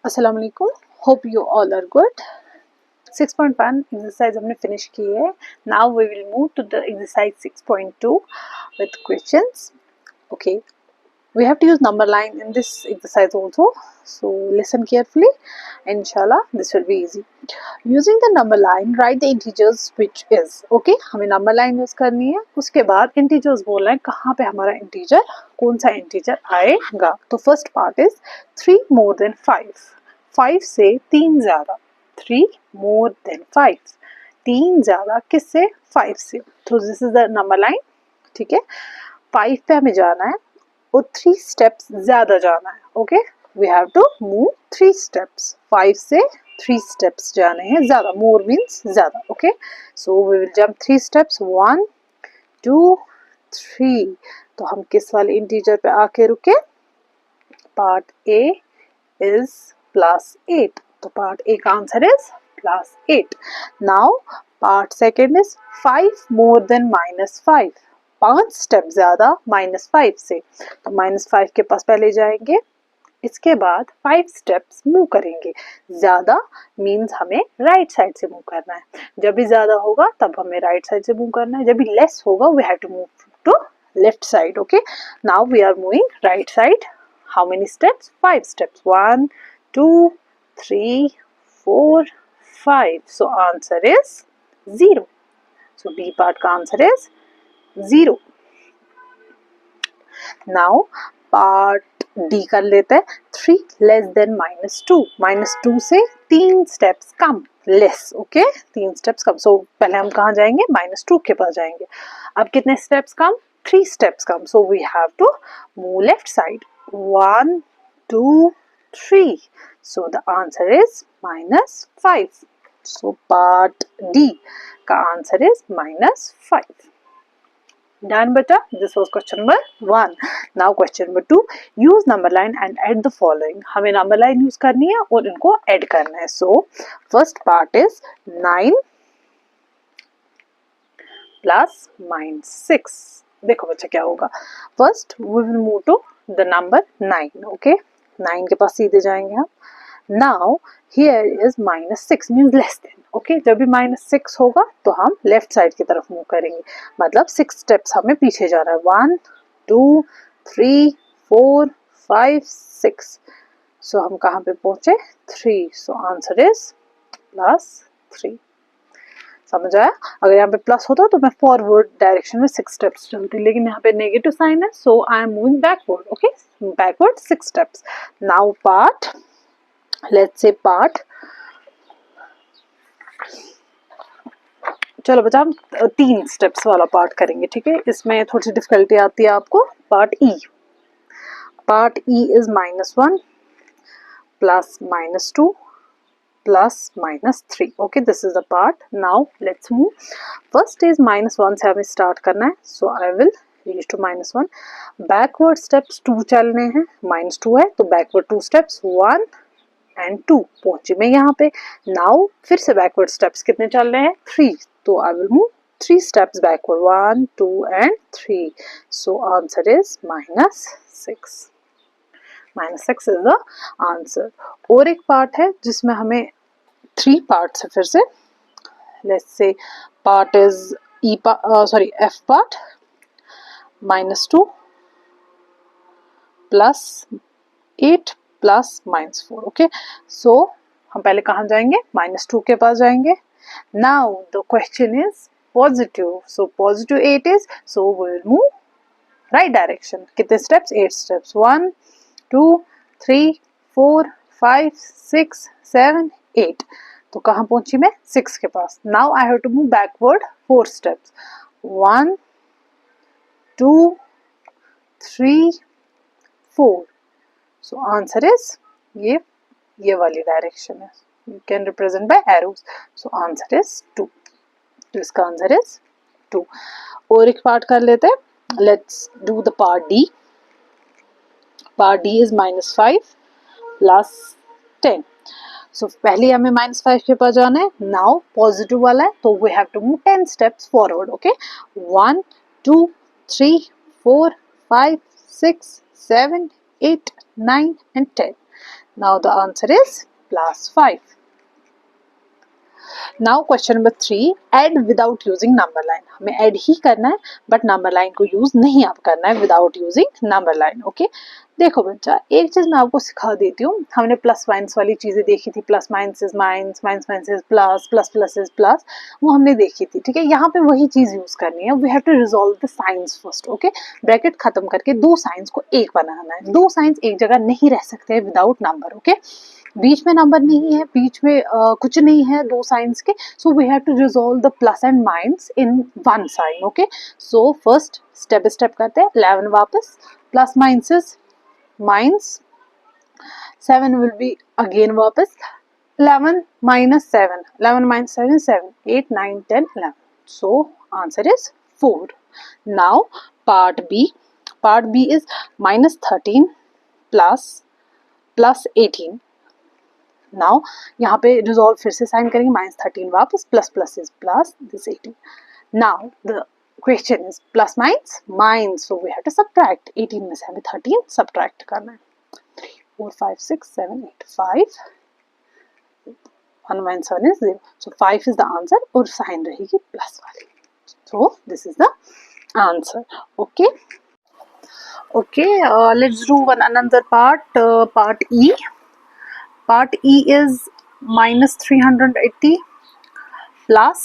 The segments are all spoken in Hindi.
अस्सलाम वालेकुम, hope you all are good. 6.1 exercise हमने फिनिश की है। Now we will move to the exercise 6.2 with questions. Okay, we have to use number line in this exercise also, so listen carefully. Inshallah this will be easy. Using the number line, write the integers which is. Okay, हमें number line यूज करनी है। उसके बाद integers बोलना है कहाँ पे हमारा integer, कौन सा integer आएगा। तो first part is 3 more than 5. 5 से 3 ज्यादा, 3 more than 5, 3 ज्यादा किससे, 5 से। तो this is the number line. ठीक है, 5 पे हमें जाना है और 3 स्टेप्स ज्यादा जाना है। Okay, we have to move 3 steps. 5 से 3 स्टेप्स जाने हैं ज्यादा, मोर मीन्स ज्यादा। Okay, so we will jump 3 steps, 1 2 3। तो हम किस वाले इंटीजर पे आके रुके, पार्ट ए इज +8, तो पार्ट ए का answer is +8। Now part second is 5 more than -5, 5 step ज्यादा -5 से, तो -5 के पास पहले जाएंगे, इसके बाद 5 स्टेप्स मूव करेंगे। ज्यादा मीन्स हमें राइट साइड से मूव करना है, जब भी ज्यादा होगा तब हमें राइट साइड से मूव करना है, जब भी लेस होगा we have to move to left side. Okay, now we are moving right side. How many steps? 5 steps. 1 2 3 4 5. So answer is 0. So B part का answer is 0. Now part D कर लेते हैं। 3 less than -2. -2 से 3 steps कम, less. ओके, 3 steps कम। So पहले हम कहाँ जाएंगे, -2 के पास जाएंगे। अब कितने steps come, 3 steps come. So we have to move left side. 1 2 3. So the answer is -5. So part D का answer is -5. Done beta. This was question number 1. Now question number 2. Use number line and add the following. हमें number line use करनी है और इनको add करना है. So first part is 9 plus -6. देखो बच्चा क्या होगा। First we will move to the number 9. Okay, 9 के पास सीधे जाएंगे हम। Now here is -6 means less than. Okay, जब भी -6 होगा तो हम लेफ्ट साइड की तरफ मूव करेंगे, मतलब 6 स्टेप्स हमें पीछे जाना है। 1 2 3 4 5 6। सो हम कहाँ पे पहुंचे, 3। So answer is +3। समझ आया। अगर यहाँ पे प्लस होता तो मैं फॉरवर्ड डायरेक्शन में 6 स्टेप्स चलती, लेकिन यहाँ पे नेगेटिव साइन है, so I am moving backward. Okay, backward 6 steps. Now part, let's say part, चलो बच्चा हम 3 स्टेप्स वाला पार्ट करेंगे। ठीक है, इसमें थोड़ी सी डिफिकल्टी आती है आपको। Part E, part E is -1 plus -2 plus -3। Okay, this is the part. Now let's move. First is -1 से हमें स्टार्ट करना है, so I will reach to -1। Backward steps 2 चलने हैं, -2 है तो बैकवर्ड 2 स्टेप्स, 1 एंड 2। पहुंची मैं यहाँ पे। नाउ फिर से बैकवर्ड स्टेप्स कितने चल रहे हैं, 3, तो I will move 3 steps backward, 1 2 and 3। So answer is -6। -6 is the answer. और एक पार्ट है जिसमें हमें 3 पार्ट्स है फिर से। Let's say part is F part, -2 plus 8 plus -4। Okay, so हम पहले कहाँ जाएंगे, -2 के पास जाएंगे। Now the question is positive, so positive 8 is, so we will move right direction. कितने स्टेप्स, 8 स्टेप्स, 1 2 3 4 5 6 7 8। तो कहाँ पहुंची मैं, 6 के पास। Now I have to move backward 4 steps, 1 2 3 4। So answer is ये वाली डायरेक्शन है, you can represent by arrows. So answer is 2. तो इसका आंसर is 2. और एक पार्ट कर लेते हैं। Let's do the part D. Part D is -5 plus 10. So पहले हमें -5 के पास जाना है। Now पॉजिटिव वाला है तो we have to move 10 steps forward. Okay, 1 2 3 4 5 6 7 8 9 and 10. Now the answer is +5. Now question number 3, add without using number line. हमें ऐड ही करना है बट नंबर लाइन को यूज नहीं आप करना है without using number line. Okay, देखो बच्चा, एक चीज मैं आपको सिखा देती हूँ. हमने प्लस माइनस वाली चीजें देखी थी, plus minus is minus, minus minus is plus, plus plus is plus, वो हमने देखी थी. ठीक है, यहाँ पे वही चीज यूज करनी है. We have to resolve the signs first. Okay, bracket खत्म करके दो साइंस को एक बनाना है. दो साइंस एक जगह नहीं रह सकते विदाउट नंबर. ओके, बीच में नंबर नहीं है, बीच में कुछ नहीं है दो साइंस के. So we have to resolve the plus and minus in one sign. Okay, so first step by step करते हैं. 11 वापस, plus minus is minus, 7 will be again वापस, 11 minus 7, 11 minus 7 is 7, 8, 9, 10, 11. So answer is 4. Now part B. Part B is minus 13 plus 18. Now यहाँ पे रिजॉल्व फिर से साइन करेंगे. माइनस 13 वापस, plus plus is plus, this 18. Now the question is plus minus minus, so we have to subtract. 18 में से हमें 13 सब्ट्रैक्ट करना है. 4, 5, 6, 7, 8, 5. 1 minus 7 is 0. So 5 is the answer और साइन रहेगी प्लस वाली. So this is the answer. Okay. Okay. Let's do another part. Part E. Part E is minus 380 plus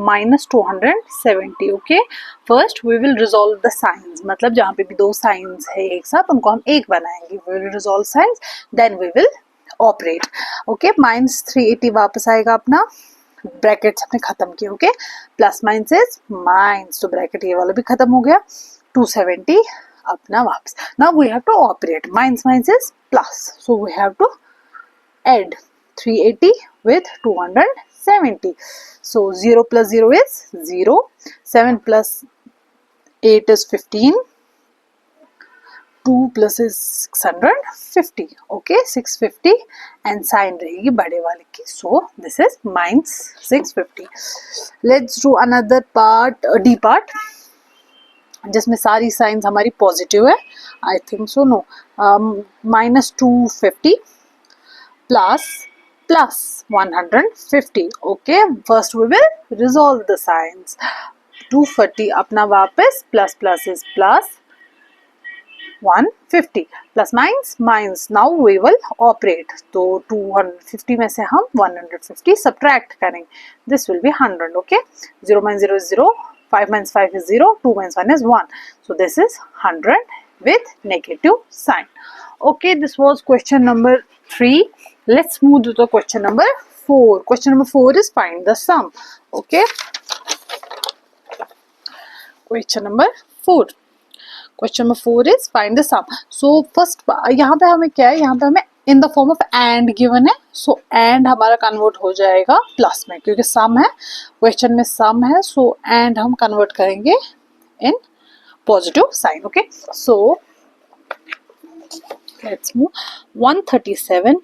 minus 270. Okay. First we will resolve the signs. मतलब जहाँ पे भी दो signs है एक साथ उनको हम एक बनाएंगे. We will resolve signs, then we will operate. Okay. minus 380 वापस आएगा अपना. ब्रैकेट्स अपने खत्म किए. Okay, plus minus is minus, तो ब्रैकेट ये वाला भी खत्म हो गया. 270 अपना वापस. Now we have to operate. Minus minus is plus, so we have to add 380 with 270. So 0 plus 0 is 0. 7 plus 8 is 15. 2 plus is 650. Okay, 650 and sign रहेगी बड़े वाले की. So this is minus 650. Let's do another part, D part, जिसमें सारी साइंस हमारी पॉजिटिव है. I think so. No, minus 250 plus 150. Okay, first we will resolve the signs. 240 अपना वापस, plus plus is plus 150, plus minus minus. Now we will operate. तो 250 में से हम 150 subtract करेंगे. This will be 100. Okay, 0 minus 0 is 0, 5 minus 5 is 0, 2 minus 1 is 1. So this is 100 with negative sign. Okay, this was question number 3. Let's move to the question number 4. Question number 4 is find the sum. Okay, question number 4. Question number 4 is find the sum. So first यहाँ पे हमें क्या है, यहाँ पे हमें in the form of and given है. So and हमारा convert हो जाएगा plus में, क्योंकि sum है, question में sum है. So and हम convert करेंगे in positive sign. Okay, so let's move. 137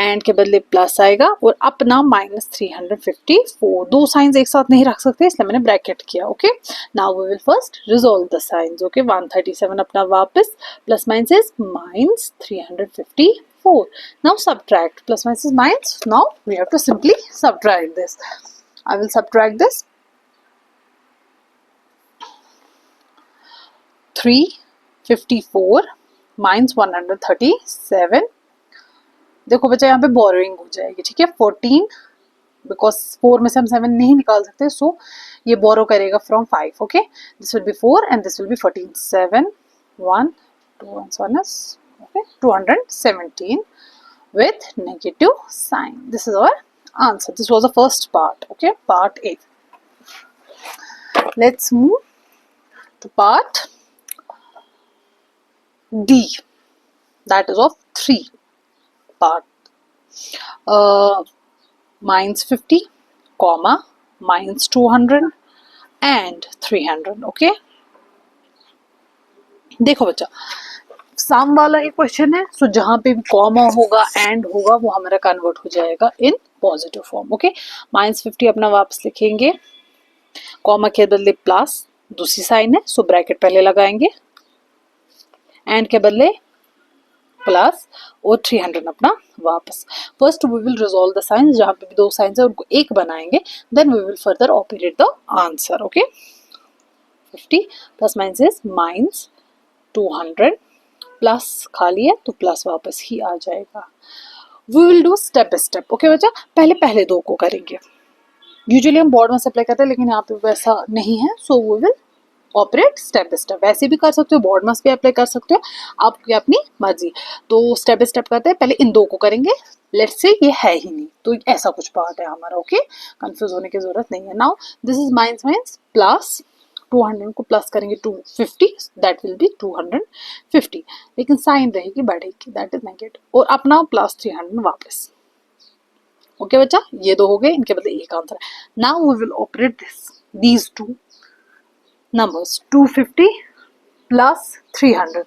and के बदले प्लस आएगा और अपना माइनस 354. दो साइंस एक साथ नहीं रख सकते इसलिए मैंने ब्रैकेट किया. Okay, now we will first resolve the signs. Okay, 137 अपना वापस, plus minus is minus 354. Now subtract. Plus minus is minus. Now we have to simply subtract this. I will subtract this. 354 minus 137. देखो बच्चा यहाँ पे बोरोइंग हो जाएगी. ठीक है, 14, बिकॉज 4 में से हम 7 नहीं निकाल सकते, सो ये बोरो करेगा from 5. Okay, this will be 4 and this will be 14. 7 1 2 1 is okay 217 with negative sign. This is our answer. This was the first part. Okay, part A. Let's move to part D, that is of 3 part. Minus 50, comma, minus 200 and 300. Okay, देखो बच्चा, सम वाला एक क्वेश्चन है. सो जहां पे भी कॉमा होगा एंड होगा वो हमारा कन्वर्ट हो जाएगा in positive form. Okay, minus 50 अपना वापस लिखेंगे, कॉमा के बदले प्लस, दूसरी साइन है सो ब्रैकेट पहले लगाएंगे, एंड के बदले प्लस और 300 अपना वापस. First we will resolve the signs, जहाँ पे भी दो साइंस है उनको एक बनाएंगे, then we will further operate the answer. Okay, 50 plus minus is minus 200, plus खाली है तो प्लस वापस ही आ जाएगा. We will do step by step. Okay बच्चा, पहले दो को करेंगे. यूजुअली हम बोर्ड में अप्लाई करते हैं, लेकिन यहाँ पे वैसा नहीं है, so we will operate step by step. वैसे भी कर सकते हो, बोर्ड मास भी अप्लाई कर सकते हो, आपकी अपनी मर्जी. तो स्टेप बाय स्टेप करते हैं. पहले इन दो को करेंगे. लेट्स से ये है ही नहीं, तो ऐसा कुछ पार्ट है हमारा. ओके, कंफ्यूज होने की जरूरत नहीं है. Now this is minus minus plus 200 को प्लस करेंगे 250, दैट विल बी 250, लेकिन साइन रहेगी बढ़ेगी, दैट इज नेगेटिव. और अपना प्लस 300 वापस. ओके बच्चा, ये दो हो गए, इनके बदले एक आंसर है. Now we will operate these two numbers. 250 plus 300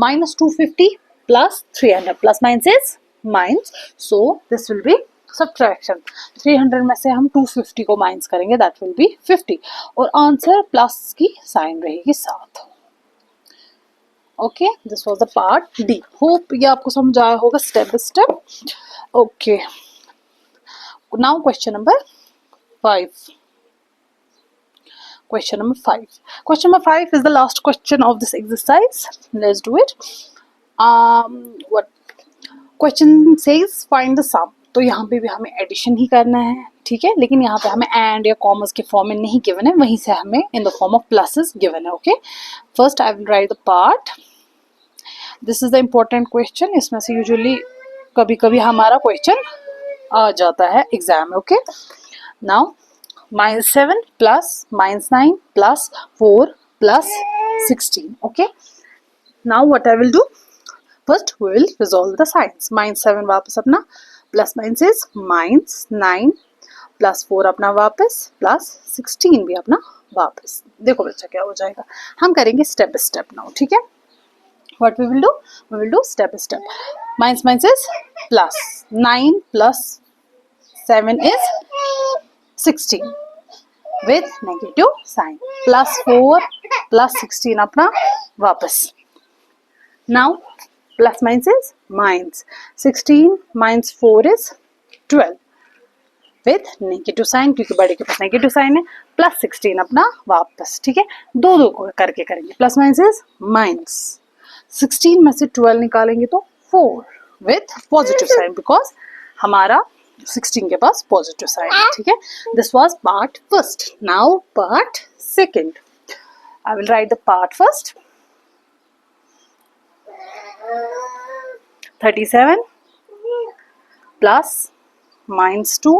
minus 250 plus 300, plus minus is minus, so this will be subtraction. 300 में से हम 250 को माइनस करेंगे, that will be 50, और आंसर प्लस की साइन रहेगी साथ. Okay, this was the part D. Hope ये आपको समझ आया होगा step by step. Okay, now question number 5. Question number 5. Question number 5 is the last question of this exercise. Let's do it. What question says find the sum. तो यहाँ पे भी हमें एडिशन ही करना है, ठीक है, लेकिन यहाँ पे हमें एंड या कॉमर्स के फॉर्म में नहीं गिवन है, वहीं से हमें in the form of pluses given है. Okay, first I will write the part. This is the important question. इसमें से यूजुअली कभी कभी हमारा क्वेश्चन आ जाता है एग्जाम में. Okay, now -7 plus -9 plus 4 plus 16. Okay, now what I will do, first we will resolve the signs. -7 वापस अपना, plus minus is -9 plus 4 अपना वापस, plus 16 भी अपना वापस. देखो बच्चा क्या हो जाएगा. हम करेंगे स्टेप बाय स्टेप नाउ, ठीक है. what we will do, we will do step by step. Minus is plus. 9 plus 7 is 16 with negative sign. Plus 4 plus 16 अपना वापस. Now plus minus is minus. 16 minus 4 is 12 with negative sign, क्योंकि बड़े के पास नेगेटिव साइन है. प्लस 16 अपना वापस, ठीक है. दो दो को करके करेंगे. Plus minus is minus. 16 में से 12 निकालेंगे तो 4 विथ पॉजिटिव साइन, बिकॉज हमारा 16 के पास पॉजिटिव साइन है, ठीक है. This was part first. Now part second. I will write the part first. 37 plus -2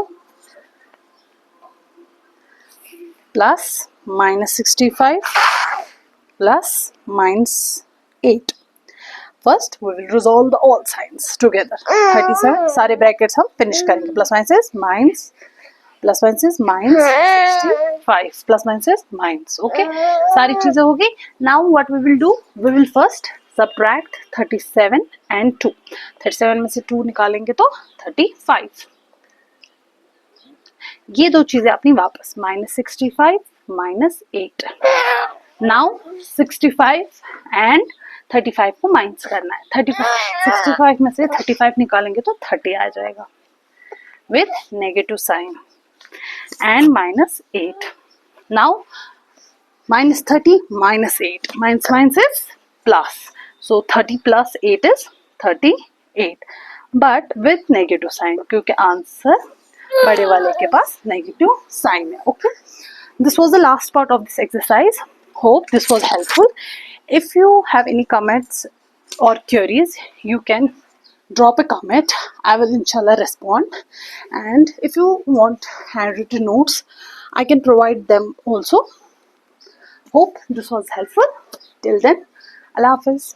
plus -65 plus -8. First we will resolve the all signs together. 37 सारे brackets हम finish करेंगे. Plus minus is minus, plus minus is minus 65, plus minus is minus. Okay, सारी चीजें होगी. Now what we will do, we will first subtract 37 and 2. 37 में से 2 निकालेंगे तो 35. ये दो चीजें अपनी वापस. -65 -8. नाउ 65 एंड 35 को माइनस करना है. 65 में से 35 निकालेंगे तो 30 आ जाएगा विथ नेगेटिव साइन एंड -8. नाउ -30 -8 minus is plus, so 30 plus 8 is 38, but with negative sign, क्योंकि आंसर बड़े वाले के पास नेगेटिव साइन है. Okay, this was the last part of this exercise. Hope this was helpful. If you have any comments or queries, you can drop a comment. I will inshallah respond. And if you want handwritten notes, I can provide them also. Hope this was helpful. Till then, Allah Hafiz.